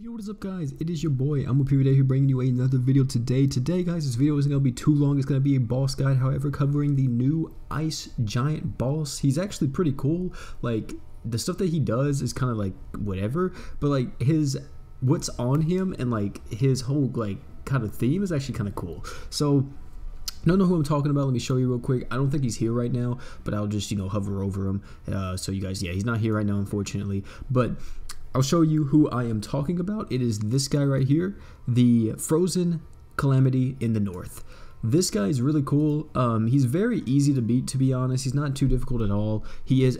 Yo, what is up, guys? It is your boy. I'm up here today bringing you another video today. Guys, this video isn't going to be too long. It's going to be a boss guide, however, covering the new ice giant boss. He's actually pretty cool. Like, the stuff that he does is kind of like whatever, but like what's on him and like his whole like kind of theme is actually kind of cool. So don't know who I'm talking about. Let me show you real quick. I don't think he's here right now, but I'll just, hover over him. So you guys, yeah, he's not here right now, unfortunately, but I'll show you who I am talking about. It is this guy right here, the frozen Calamity in the north. This guy is really cool. He's very easy to beat, to be honest. He's not too difficult at all. He is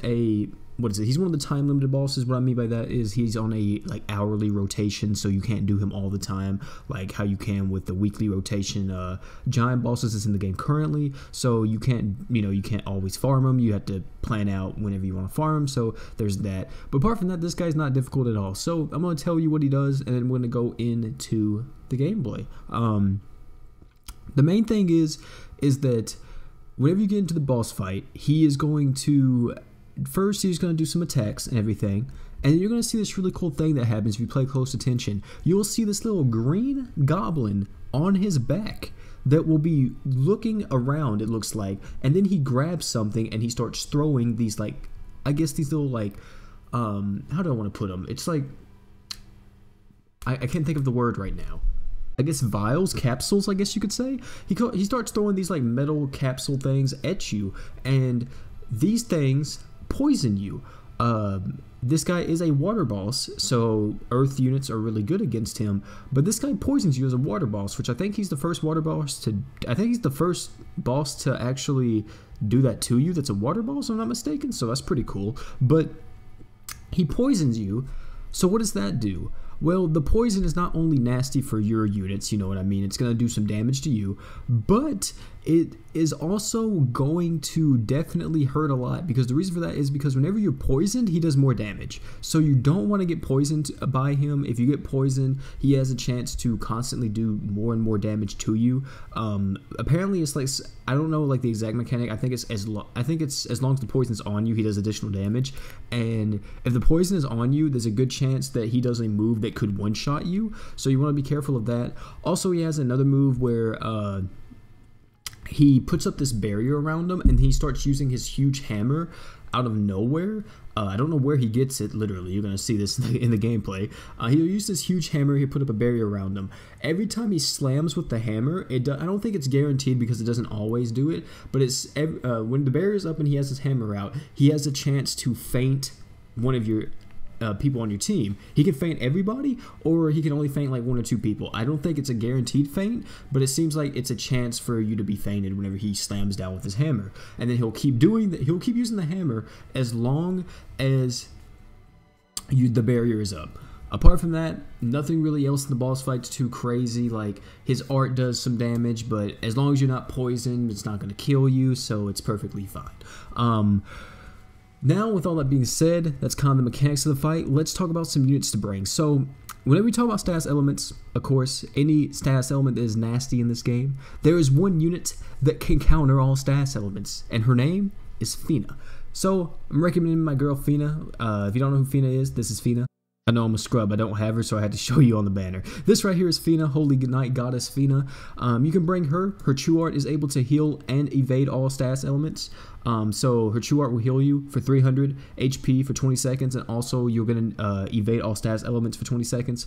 he's one of the time limited bosses. What I mean by that is he's on a like hourly rotation, so you can't do him all the time like how you can with the weekly rotation giant bosses that's in the game currently. So you can't always farm them. You have to plan out whenever you want to farm. So there's that. But apart from that, this guy's not difficult at all. So I'm going to tell you what he does, and then we're going to go into the gameplay. The main thing is that whenever you get into the boss fight, he is going to first he's going to do some attacks and everything, and then you're going to see this really cool thing that happens if you pay close attention. You'll see this little green goblin on his back that will be looking around, it looks like, and then he grabs something and he starts throwing these, like, I guess these little, like, how do I want to put them? It's like, I can't think of the word right now. I guess vials, capsules, I guess you could say. He starts throwing these like metal capsule things at you, and these things poison you. This guy is a water boss, so earth units are really good against him, but this guy poisons you as a water boss, which I think he's the first water boss to, I think he's the first boss to actually do that to you that's a water boss, if I'm not mistaken, so that's pretty cool. But he poisons you, so what does that do? Well, the poison is not only nasty for your units, you know what I mean, it's going to do some damage to you, but it is also going to definitely hurt a lot, because the reason for that is because whenever you're poisoned, he does more damage. So you don't want to get poisoned by him. If you get poisoned, he has a chance to constantly do more and more damage to you. Apparently, it's like, I don't know like the exact mechanic. I think it's as long as the poison's on you, he does additional damage. And if the poison is on you, there's a good chance that he does a move that could one-shot you. So you want to be careful of that. Also, he has another move where he puts up this barrier around him, and he starts using his huge hammer out of nowhere. I don't know where he gets it, literally. You're going to see this in the gameplay. He'll use this huge hammer. He'll put up a barrier around him. Every time he slams with the hammer, I don't think it's guaranteed because it doesn't always do it, but it's when the barrier's up and he has his hammer out, he has a chance to feint one of your people on your team. He can feint everybody, or he can only feint like one or two people. I don't think it's a guaranteed feint, but it seems like it's a chance for you to be feinted whenever he slams down with his hammer. And then he'll keep doing that. He'll keep using the hammer as long as the barrier is up. Apart from that, nothing really else in the boss fight's too crazy. Like, his art does some damage, but as long as you're not poisoned, it's not going to kill you, so it's perfectly fine. Now, with all that being said, that's kind of the mechanics of the fight. Let's talk about some units to bring. So, whenever we talk about status elements, of course, any status element that is nasty in this game, there is one unit that can counter all status elements, and her name is Fina. So, I'm recommending my girl Fina. If you don't know who Fina is, this is Fina. I know I'm a scrub, I don't have her, so I had to show you on the banner. This right here is Fina, Holy Night Goddess Fina. You can bring her. Her true art is able to heal and evade all status elements. So her true art will heal you for 300 HP for 20 seconds, and also you're going to evade all status elements for 20 seconds.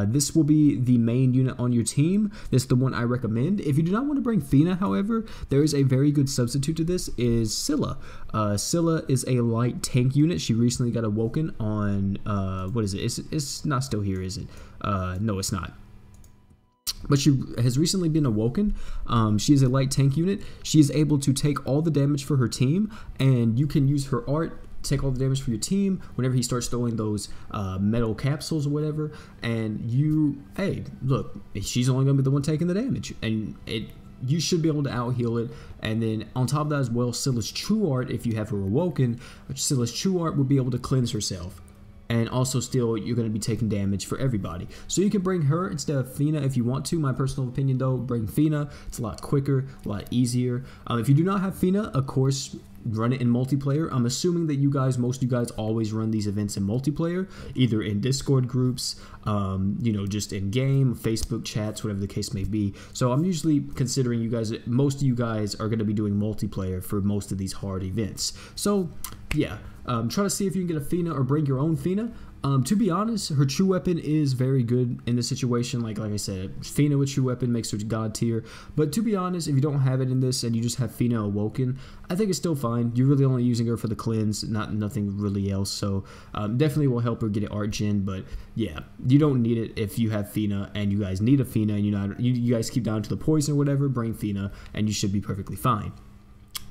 This will be the main unit on your team. This is the one I recommend. If you do not want to bring Fina, however, there is a very good substitute to this, is Scylla. Scylla is a light tank unit. She recently got awoken on, what is it? It's not still here, is it? No, it's not. But she has recently been awoken. She is a light tank unit. She is able to take all the damage for her team, and you can use her art, take all the damage for your team whenever he starts throwing those metal capsules or whatever. And hey, look, she's only going to be the one taking the damage, and you should be able to out-heal it. And then on top of that as well, Scylla's true art, if you have her awoken, Scylla's true art will be able to cleanse herself. And also still, you're going to be taking damage for everybody. So you can bring her instead of Fina if you want to. My personal opinion though, bring Fina. It's a lot quicker, a lot easier. If you do not have Fina, of course, run it in multiplayer. I'm assuming that most of you guys always run these events in multiplayer, either in Discord groups, you know, just in game, Facebook chats, whatever the case may be. So I'm usually considering most of you guys are going to be doing multiplayer for most of these hard events. So yeah, try to see if you can get a Fina or bring your own Fina. To be honest, her true weapon is very good in this situation. Like I said, Fina with true weapon makes her god tier. But to be honest, if you don't have it in this and you just have Fina awoken, I think it's still fine. You're really only using her for the cleanse, nothing really else. So definitely will help her get an art gen. But yeah, you don't need it if you have Fina and you guys need a Fina and you guys keep down to the poison or whatever. Bring Fina and you should be perfectly fine.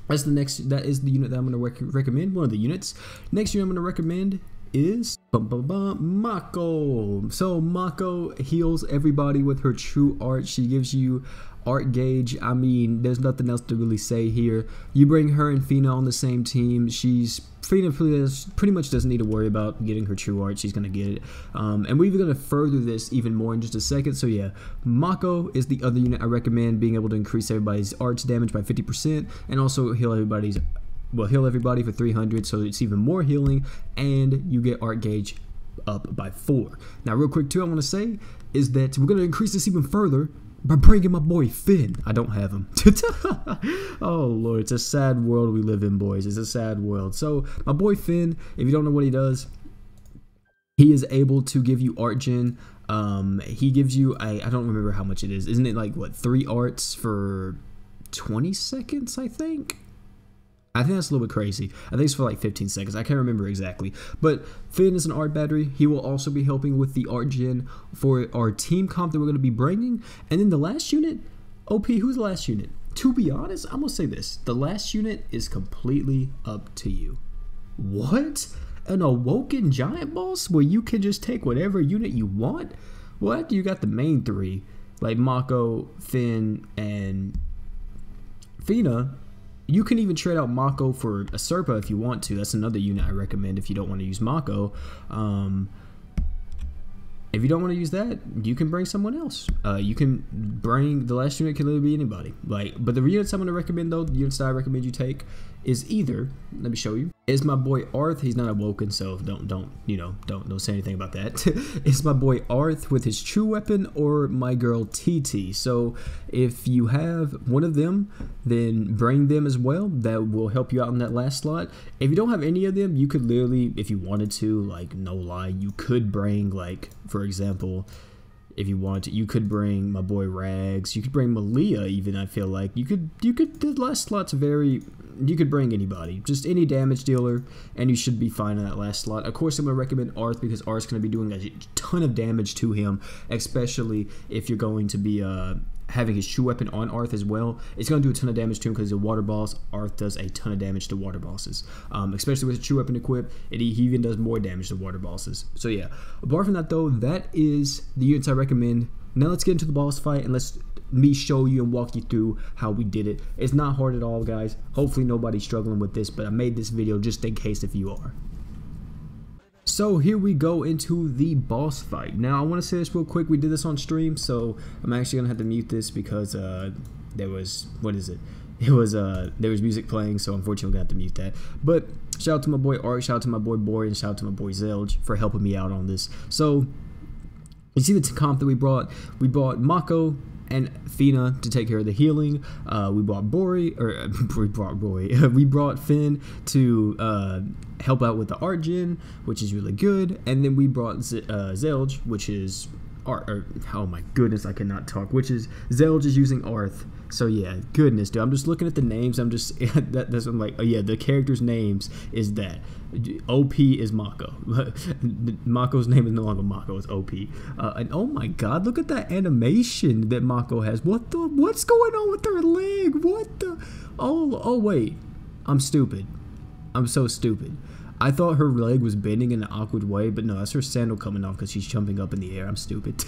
That is the unit that I'm going to recommend. One of the units. Next unit I'm going to recommend is Mako. So Mako heals everybody with her true art. She gives you art gauge. I mean, there's nothing else to really say here. You bring her and Fina on the same team. Fina pretty much doesn't need to worry about getting her true art. She's gonna get it. And we're gonna further this even more in just a second. So yeah, Mako is the other unit I recommend, being able to increase everybody's arts damage by 50% and also heal everybody for 300, so it's even more healing, and you get art gauge up by 4. Now real quick too, I want to say is that we're going to increase this even further by bringing my boy Finn. I don't have him. Oh lord, it's a sad world we live in, boys. It's a sad world. So my boy Finn, if you don't know what he does, he is able to give you art gen. He gives you, I don't remember how much it is. Isn't it like what, 3 arts for 20 seconds, I think that's a little bit crazy. I think it's for like 15 seconds. I can't remember exactly. But Finn is an art battery. He will also be helping with the art gen for our team comp that we're going to be bringing. And then the last unit, OP, who's the last unit? To be honest, I'm going to say this. The last unit is completely up to you. What? An awoken giant boss where you can just take whatever unit you want? What? You got the main 3, like Mako, Finn, and Fina. You can even trade out Mako for a Serpa if you want to. That's another unit I recommend if you don't want to use Mako. If you don't want to use that, you can bring someone else. You can bring, the last unit can literally be anybody. But the units I'm going to recommend though, the units that I recommend you take is either, let me show you, is my boy Arth. He's not awoken, so don't say anything about that. It's my boy Arth with his true weapon, or my girl TT. So if you have one of them, then bring them as well. That will help you out in that last slot. If you don't have any of them, you could literally, if you wanted to, like no lie, you could bring, like for example, if you want to, you could bring my boy Rags. You could bring Malia even. I feel like you could. The last slot's very. You could bring anybody, just any damage dealer, and you should be fine in that last slot. Of course, I'm going to recommend Arth because Arth's going to be doing a ton of damage to him, especially if you're going to be having his true weapon on Arth as well. It's going to do a ton of damage to him because he's a water boss. Arth does a ton of damage to water bosses, especially with a true weapon equipped. He even does more damage to water bosses. So yeah, apart from that though, that is the units I recommend. Now let's get into the boss fight and let's me show you and walk you through how we did it. It's not hard at all, guys. Hopefully nobody's struggling with this, but I made this video just in case if you are. So here we go into the boss fight. Now I want to say this real quick. We did this on stream, so I'm actually gonna have to mute this because there was, what is it? It was there was music playing, so unfortunately I'm gonna have to mute that. But shout out to my boy Art, shout out to my boy Bory, and shout out to my boy Zelge for helping me out on this. So you see the comp that we brought Mako and Fina to take care of the healing. We brought we brought Finn to help out with the art gen, which is really good. And then we brought Zelge, which is oh my goodness, I cannot talk. Which is Zelge is using Arth. So yeah, goodness, dude. I'm just looking at the names. I'm just that's I'm like, oh yeah, the characters' names is that. OP is Mako. Mako's name is no longer Mako, it's OP. And oh my god, look at that animation that Mako has. What's going on with her leg? What the? Oh wait, I'm stupid. I'm so stupid. I thought her leg was bending in an awkward way, but no, that's her sandal coming off because she's jumping up in the air. I'm stupid.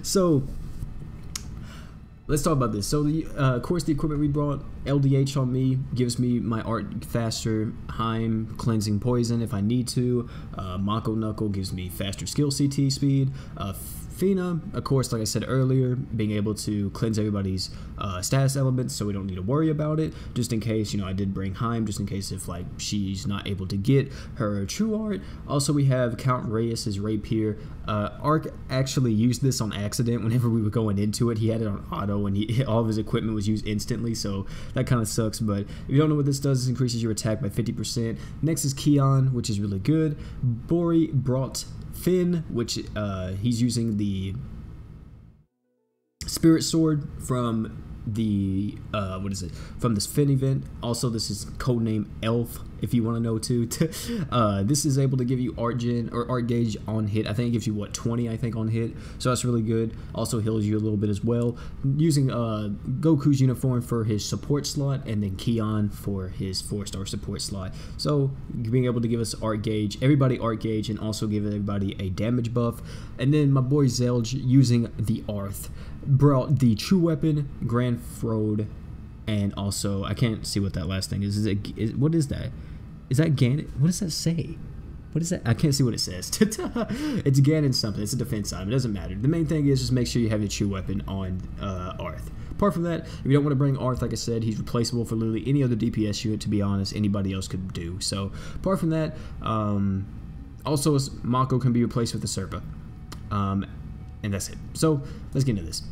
So let's talk about this. So the of course the equipment we brought, LDH on me, gives me my art faster, Heim cleansing poison if I need to, Mako Knuckle gives me faster skill CT speed, Fina, of course, like I said earlier, being able to cleanse everybody's status elements so we don't need to worry about it, just in case, you know, I did bring Heim, just in case if, like, she's not able to get her true art. Also, we have Count Reyes' Rapier. Ark actually used this on accident whenever we were going into it. He had it on auto, and all of his equipment was used instantly, so that kind of sucks, but if you don't know what this does, this increases your attack by 50%. Next is Keon, which is really good. Bori brought Finn, which he's using the Spirit Sword from the what is it, from this Finn event. Also, this is codename Elf if you want to know too. This is able to give you art gen or art gauge on hit. I think it gives you what, 20 I think on hit, so that's really good. Also heals you a little bit as well, using Goku's uniform for his support slot and then Keon for his 4-star support slot. So being able to give us art gauge, everybody art gauge, and also give everybody a damage buff. And then my boy Zelge using the Arth brought the true weapon, Grand Frode, and also I can't see what that last thing is. What is that? Is that Ganon? What does that say? What is that? I can't see what it says. It's Ganon something. It's a defense item. It doesn't matter. The main thing is just make sure you have your true weapon on Arth. Apart from that, if you don't want to bring Arth, like I said, he's replaceable for literally any other DPS unit, to be honest. Anybody else could do. So apart from that, also Mako can be replaced with the Serpa. And that's it. So let's get into this.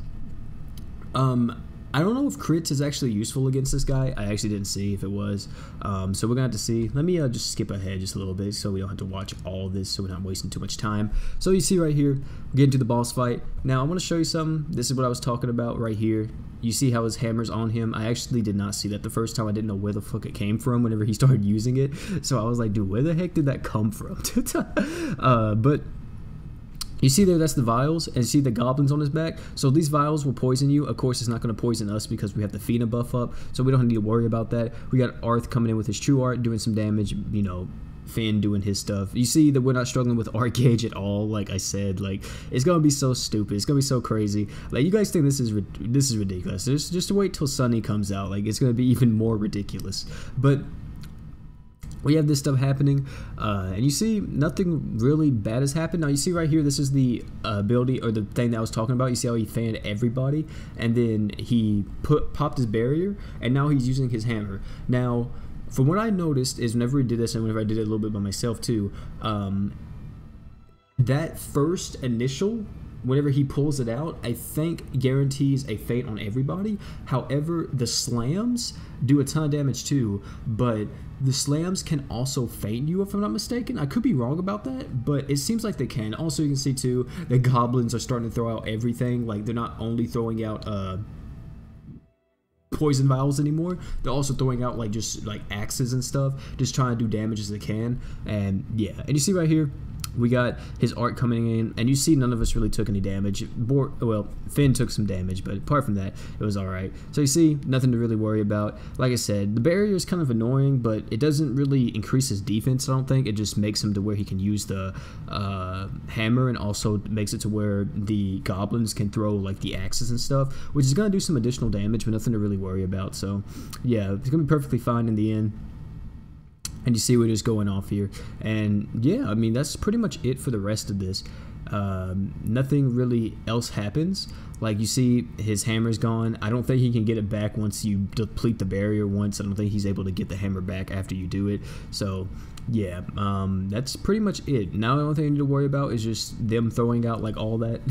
I don't know if crits is actually useful against this guy. I actually didn't see if it was. So we're gonna have to see. Let me just skip ahead just a little bit so we don't have to watch all this, so we're not wasting too much time. So you see right here, we're getting to the boss fight. Now I want to show you something. This is what I was talking about right here. You see how his hammer's on him? I actually did not see that the first time. I didn't know where the fuck it came from whenever he started using it. So I was like, dude, where the heck did that come from? But you see there, that's the vials, and you see the goblins on his back. So these vials will poison you. Of course, it's not going to poison us because we have the Fina buff up, so we don't need to worry about that. We got Arth coming in with his true art, doing some damage, you know, Finn doing his stuff. You see that we're not struggling with art gauge at all. Like I said, like, it's gonna be so stupid. It's gonna be so crazy. Like, you guys think this is ridiculous. Just wait till Sunny comes out. Like, it's gonna be even more ridiculous. But we have this stuff happening, and you see nothing really bad has happened. Now you see right here, this is the ability or the thing that I was talking about. You see how he fanned everybody, and then he popped his barrier, and now he's using his hammer. Now, from what I noticed is whenever he did this, and whenever I did it a little bit by myself too, that first initial, whenever he pulls it out, I think guarantees a fate on everybody. However, the slams do a ton of damage too, but the slams can also feint you if I'm not mistaken. I could be wrong about that, but it seems like they can. Also, you can see too, the goblins are starting to throw out everything. Like, they're not only throwing out poison vials anymore, they're also throwing out like just like axes and stuff, just trying to do damage as they can. And yeah, and you see right here, we got his art coming in, and you see none of us really took any damage. Well, Finn took some damage, but apart from that, it was alright. So you see, nothing to really worry about. Like I said, the barrier is kind of annoying, but it doesn't really increase his defense, I don't think. It just makes him to where he can use the hammer, and also makes it to where the goblins can throw like the axes and stuff, which is going to do some additional damage, but nothing to really worry about. So yeah, it's going to be perfectly fine in the end. And you see we're just going off here. And yeah, I mean, that's pretty much it for the rest of this. Nothing really else happens. Like, you see his hammer's gone. I don't think he can get it back once you deplete the barrier once. I don't think he's able to get the hammer back after you do it. So yeah, that's pretty much it. Now the only thing I need to worry about is just them throwing out like all that,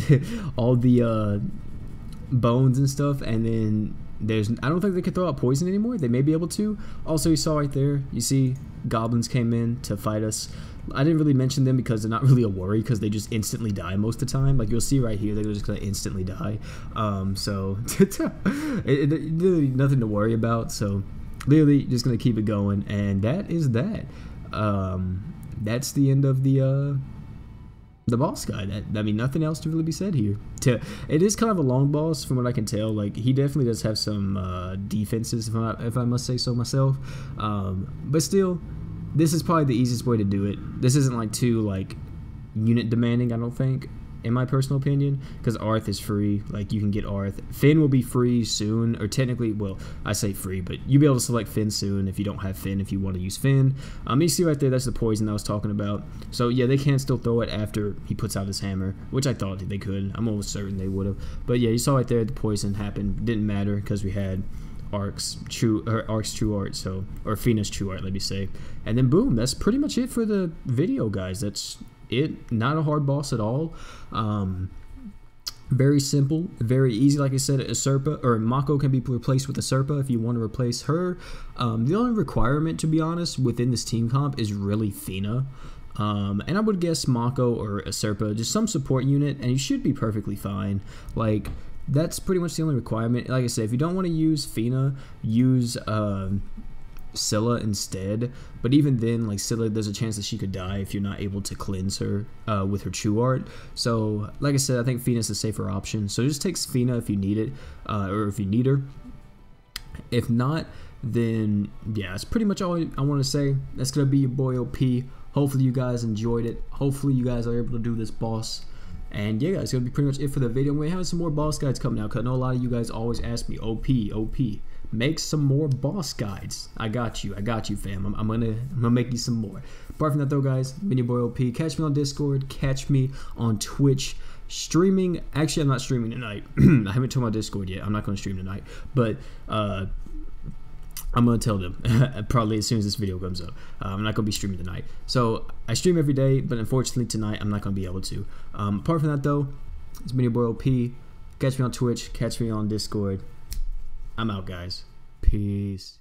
all the bones and stuff, and then I don't think they can throw out poison anymore. They may be able to. Also, you saw right there, you see goblins came in to fight us. I didn't really mention them because they're not really a worry, because they just instantly die most of the time. Like, you'll see right here, they're just gonna instantly die. So really nothing to worry about. So literally just gonna keep it going, and that is that. That's the end of the boss guy. I mean, nothing else to really be said here. It is kind of a long boss from what I can tell. Like, he definitely does have some defenses, if I must say so myself. But still, this is probably the easiest way to do it. This isn't like too like unit demanding, I don't think. in my personal opinion, because Arth is free. Like, you can get Arth. Finn will be free soon, or technically, well, I say free, but you'll be able to select Finn soon if you don't have Finn, if you want to use Finn. You see right there, that's the poison I was talking about. So yeah, they can still throw it after he puts out his hammer, which I thought they could. I'm almost certain they would have. But yeah, you saw right there the poison happened. Didn't matter because we had Ark's true art, so, or Fina's true art, let me say. And then boom, that's pretty much it for the video, guys. That's it. Not a hard boss at all. Very simple, very easy. Like I said, Usurpa or Mako can be replaced with Usurpa if you want to replace her. The only requirement, to be honest, within this team comp is really Fina. And I would guess Mako or Usurpa, just some support unit, and you should be perfectly fine. Like, that's pretty much the only requirement. Like I said, if you don't want to use Fina, use Scylla instead. But even then, like, Scylla, there's a chance that she could die if you're not able to cleanse her with her true art. So like I said, I think Fina's a safer option. So just take Fina if you need it, or if you need her. If not, then yeah, that's pretty much all I want to say. That's gonna be your boy OP. Hopefully you guys enjoyed it. Hopefully you guys are able to do this boss. And yeah, guys, it's gonna be pretty much it for the video. We're having some more boss guides coming out, because I know a lot of you guys always ask me, OP, make some more boss guides. I got you, fam. I'm gonna make you some more. Apart from that though, guys, been your boy OP. Catch me on Discord, catch me on Twitch. Streaming, actually I'm not streaming tonight. I haven't told my Discord yet. I'm not gonna stream tonight, but I'm going to tell them probably as soon as this video comes up. I'm not going to be streaming tonight. So I stream every day, but unfortunately tonight I'm not going to be able to. Apart from that though, it's been your boy OP. Catch me on Twitch. Catch me on Discord. I'm out, guys. Peace.